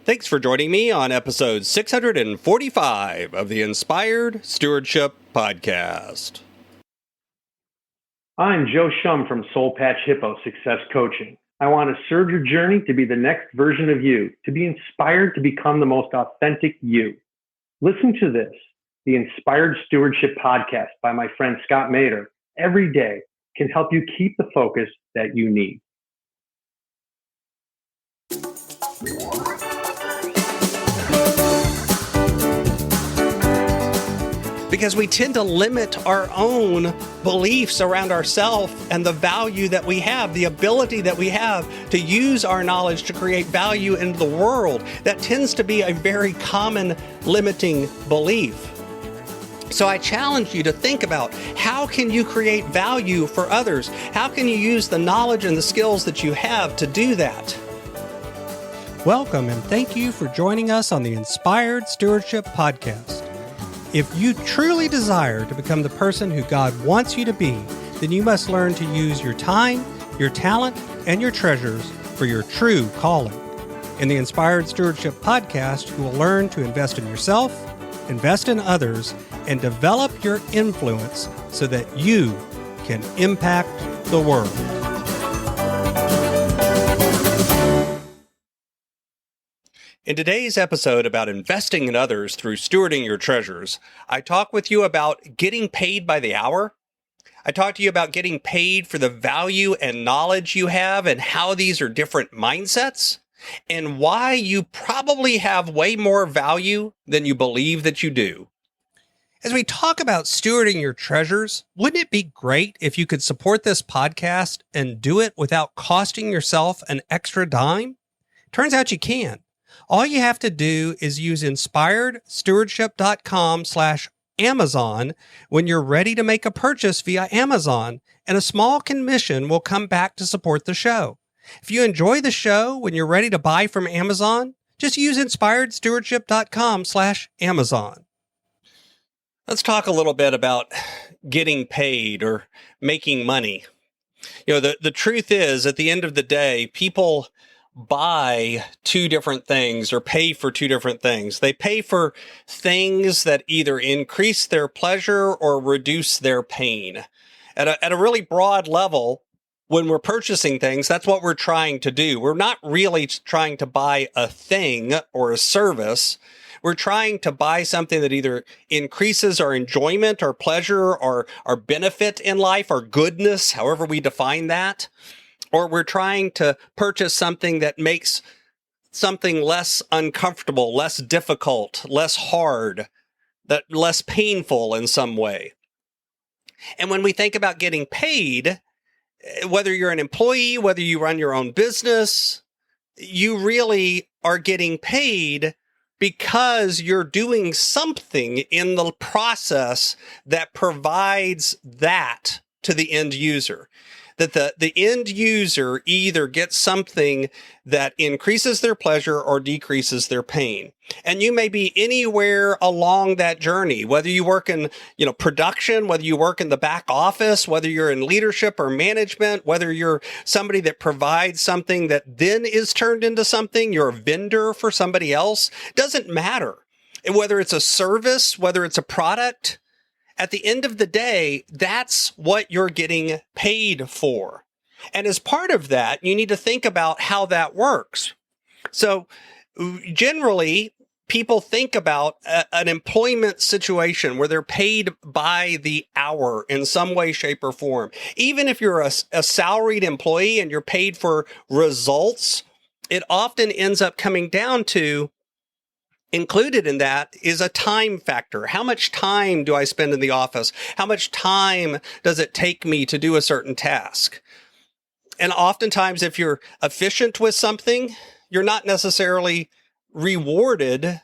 Thanks for joining me on episode 645 of the Inspired Stewardship Podcast. I'm Joe Shum from Soul Patch Hippo Success Coaching. I want to serve your journey to be the next version of you, to be inspired to become the most authentic you. Listen to this, the Inspired Stewardship Podcast by my friend Scott Mader, every day can help you keep the focus that you need. Because we tend to limit our own beliefs around ourselves and the value that we have, the ability that we have to use our knowledge to create value into the world. That tends to be a very common limiting belief. So I challenge you to think about, how can you create value for others? How can you use the knowledge and the skills that you have to do that? Welcome and thank you for joining us on the Inspired Stewardship Podcast. If you truly desire to become the person who God wants you to be, then you must learn to use your time, your talent, and your treasures for your true calling. In the Inspired Stewardship Podcast, you will learn to invest in yourself, invest in others, and develop your influence so that you can impact the world. In today's episode about investing in others through stewarding your treasures, I talk with you about getting paid by the hour. I talk to you about getting paid for the value and knowledge you have and how these are different mindsets and why you probably have way more value than you believe that you do. As we talk about stewarding your treasures, wouldn't it be great if you could support this podcast and do it without costing yourself an extra dime? Turns out you can. All you have to do is use inspiredstewardship.com/Amazon when you're ready to make a purchase via Amazon, and a small commission will come back to support the show. If you enjoy the show when you're ready to buy from Amazon, just use inspiredstewardship.com/Amazon. Let's talk a little bit about getting paid or making money. The truth is, at the end of the day, people buy two different things or pay for two different things. They pay for things that either increase their pleasure or reduce their pain. At a really broad level, when we're purchasing things, that's what we're trying to do. We're not really trying to buy a thing or a service. We're trying to buy something that either increases our enjoyment or pleasure or our benefit in life or goodness, however we define that. Or we're trying to purchase something that makes something less uncomfortable, less difficult, less hard, that less painful in some way. And when we think about getting paid, whether you're an employee, whether you run your own business, you really are getting paid because you're doing something in the process that provides that to the end user. That the end user either gets something that increases their pleasure or decreases their pain. And you may be anywhere along that journey, whether you work in, production, whether you work in the back office, whether you're in leadership or management, whether you're somebody that provides something that then is turned into something, you're a vendor for somebody else, doesn't matter. And whether it's a service, whether it's a product, at the end of the day, that's what you're getting paid for. And as part of that, you need to think about how that works. So generally, people think about an employment situation where they're paid by the hour in some way, shape, or form. Even if you're a salaried employee and you're paid for results, it often ends up coming down to, included in that is a time factor. How much time do I spend in the office? How much time does it take me to do a certain task? And oftentimes, if you're efficient with something, you're not necessarily rewarded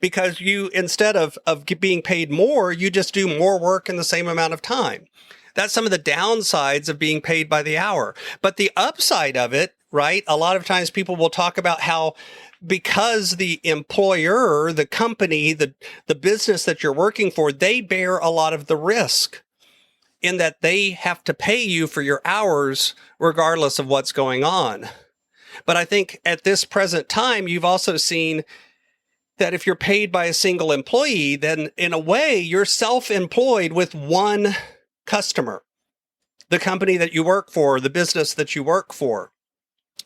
because you, instead of being paid more, you just do more work in the same amount of time. That's some of the downsides of being paid by the hour. But the upside of it, right? A lot of times people will talk about how because the employer, the company, the business that you're working for, they bear a lot of the risk in that they have to pay you for your hours regardless of what's going on. But I think at this present time, you've also seen that if you're paid by a single employee, then in a way, you're self-employed with one customer, the company that you work for, the business that you work for.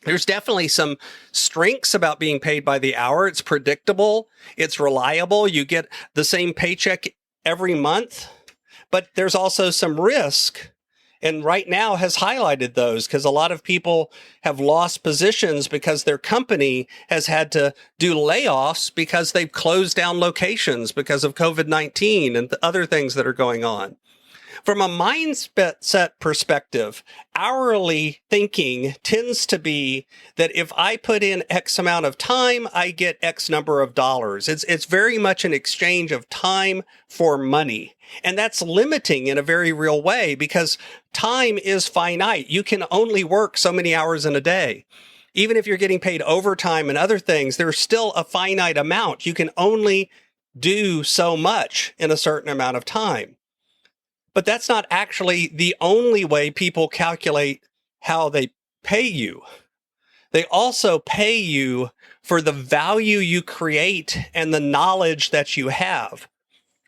There's definitely some strengths about being paid by the hour. It's predictable. It's reliable. You get the same paycheck every month, but there's also some risk. And right now has highlighted those because a lot of people have lost positions because their company has had to do layoffs because they've closed down locations because of COVID-19 and the other things that are going on. From a mindset perspective, hourly thinking tends to be that if I put in X amount of time, I get X number of dollars. It's very much an exchange of time for money. And that's limiting in a very real way because time is finite. You can only work so many hours in a day. Even if you're getting paid overtime and other things, there's still a finite amount. You can only do so much in a certain amount of time. But that's not actually the only way people calculate how they pay you. They also pay you for the value you create and the knowledge that you have.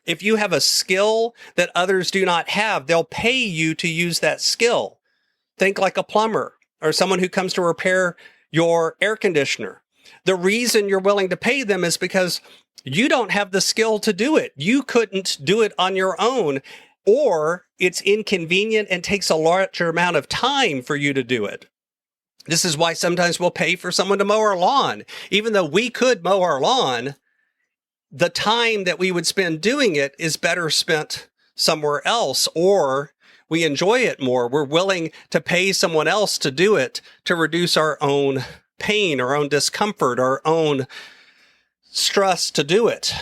If you have a skill that others do not have, they'll pay you to use that skill. Think like a plumber or someone who comes to repair your air conditioner. The reason you're willing to pay them is because you don't have the skill to do it. You couldn't do it on your own. Or it's inconvenient and takes a larger amount of time for you to do it. This is why sometimes we'll pay for someone to mow our lawn. Even though we could mow our lawn, the time that we would spend doing it is better spent somewhere else, or we enjoy it more. We're willing to pay someone else to do it to reduce our own pain, our own discomfort, our own stress to do it.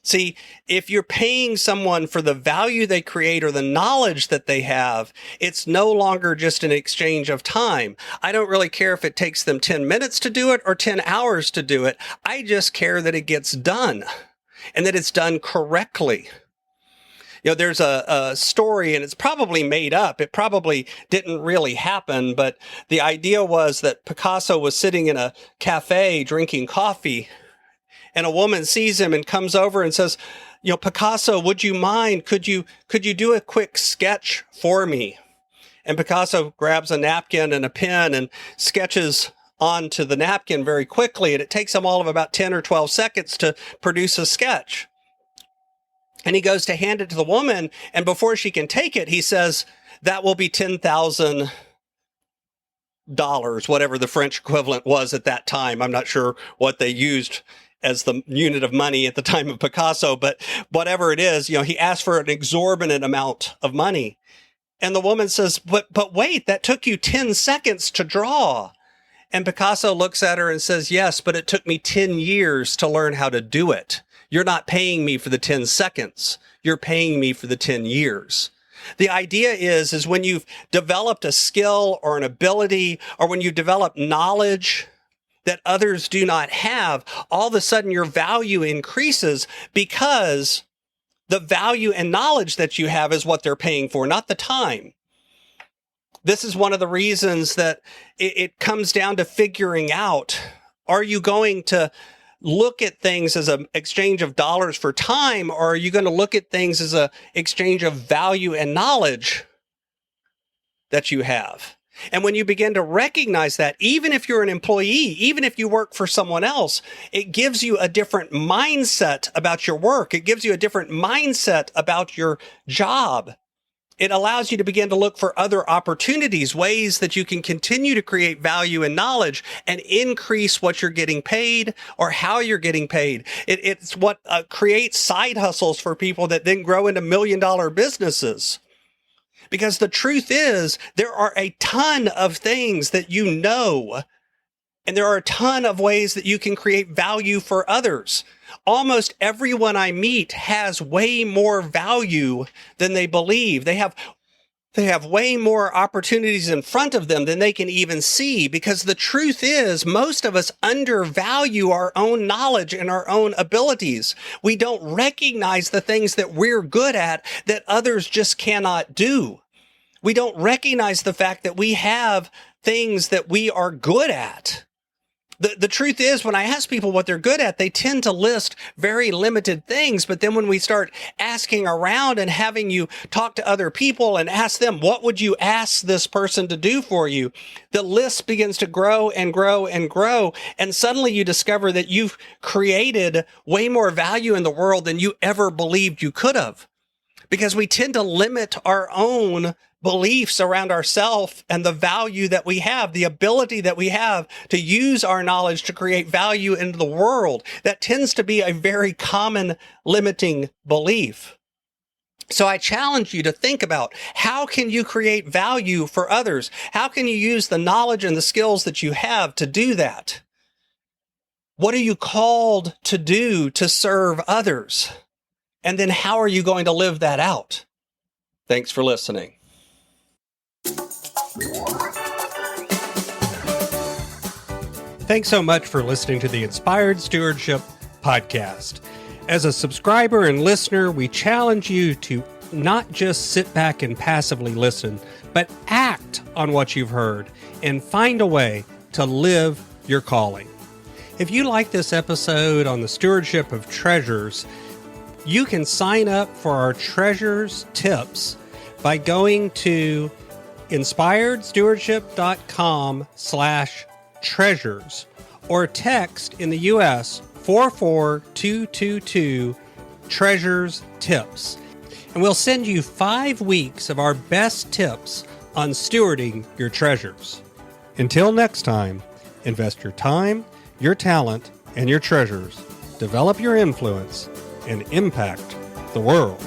See, if you're paying someone for the value they create or the knowledge that they have, it's no longer just an exchange of time. I don't really care if it takes them 10 minutes to do it or 10 hours to do it. I just care that it gets done and that it's done correctly. You know, there's a story, and it's probably made up. It probably didn't really happen, but the idea was that Picasso was sitting in a cafe drinking coffee, and a woman sees him and comes over and says, Picasso, would you mind? Could you do a quick sketch for me? And Picasso grabs a napkin and a pen and sketches onto the napkin very quickly. And it takes him all of about 10 or 12 seconds to produce a sketch. And he goes to hand it to the woman. And before she can take it, he says, that will be $10,000, whatever the French equivalent was at that time. I'm not sure what they used as the unit of money at the time of Picasso, but whatever it is, he asked for an exorbitant amount of money. And the woman says, but wait, that took you 10 seconds to draw. And Picasso looks at her and says, yes, but it took me 10 years to learn how to do it. You're not paying me for the 10 seconds. You're paying me for the 10 years. The idea is when you've developed a skill or an ability, or when you've developed knowledge that others do not have, all of a sudden your value increases because the value and knowledge that you have is what they're paying for, not the time. This is one of the reasons that it comes down to figuring out, are you going to look at things as an exchange of dollars for time, or are you going to look at things as an exchange of value and knowledge that you have? And when you begin to recognize that, even if you're an employee, even if you work for someone else, it gives you a different mindset about your work. It gives you a different mindset about your job. It allows you to begin to look for other opportunities, ways that you can continue to create value and knowledge and increase what you're getting paid or how you're getting paid. It's what creates side hustles for people that then grow into $1 million businesses. Because the truth is, there are a ton of things that you know, and there are a ton of ways that you can create value for others. Almost everyone I meet has way more value than they believe. They have way more opportunities in front of them than they can even see, because the truth is, most of us undervalue our own knowledge and our own abilities. We don't recognize the things that we're good at that others just cannot do. We don't recognize the fact that we have things that we are good at. The truth is, when I ask people what they're good at, they tend to list very limited things. But then when we start asking around and having you talk to other people and ask them, what would you ask this person to do for you? The list begins to grow and grow and grow. And suddenly you discover that you've created way more value in the world than you ever believed you could have. Because we tend to limit our own beliefs around ourselves and the value that we have, the ability that we have to use our knowledge to create value into the world. That tends to be a very common limiting belief. So I challenge you to think about, how can you create value for others? How can you use the knowledge and the skills that you have to do that? What are you called to do to serve others? And then how are you going to live that out? Thanks for listening. Thanks so much for listening to the Inspired Stewardship podcast. As a subscriber and listener, we challenge you to not just sit back and passively listen, but act on what you've heard and find a way to live your calling. If you like this episode on the stewardship of treasures, you can sign up for our treasures tips by going to inspiredstewardship.com/treasures or text in the US 44222 treasures tips. And we'll send you 5 weeks of our best tips on stewarding your treasures. Until next time, invest your time, your talent, and your treasures. Develop your influence and impact the world.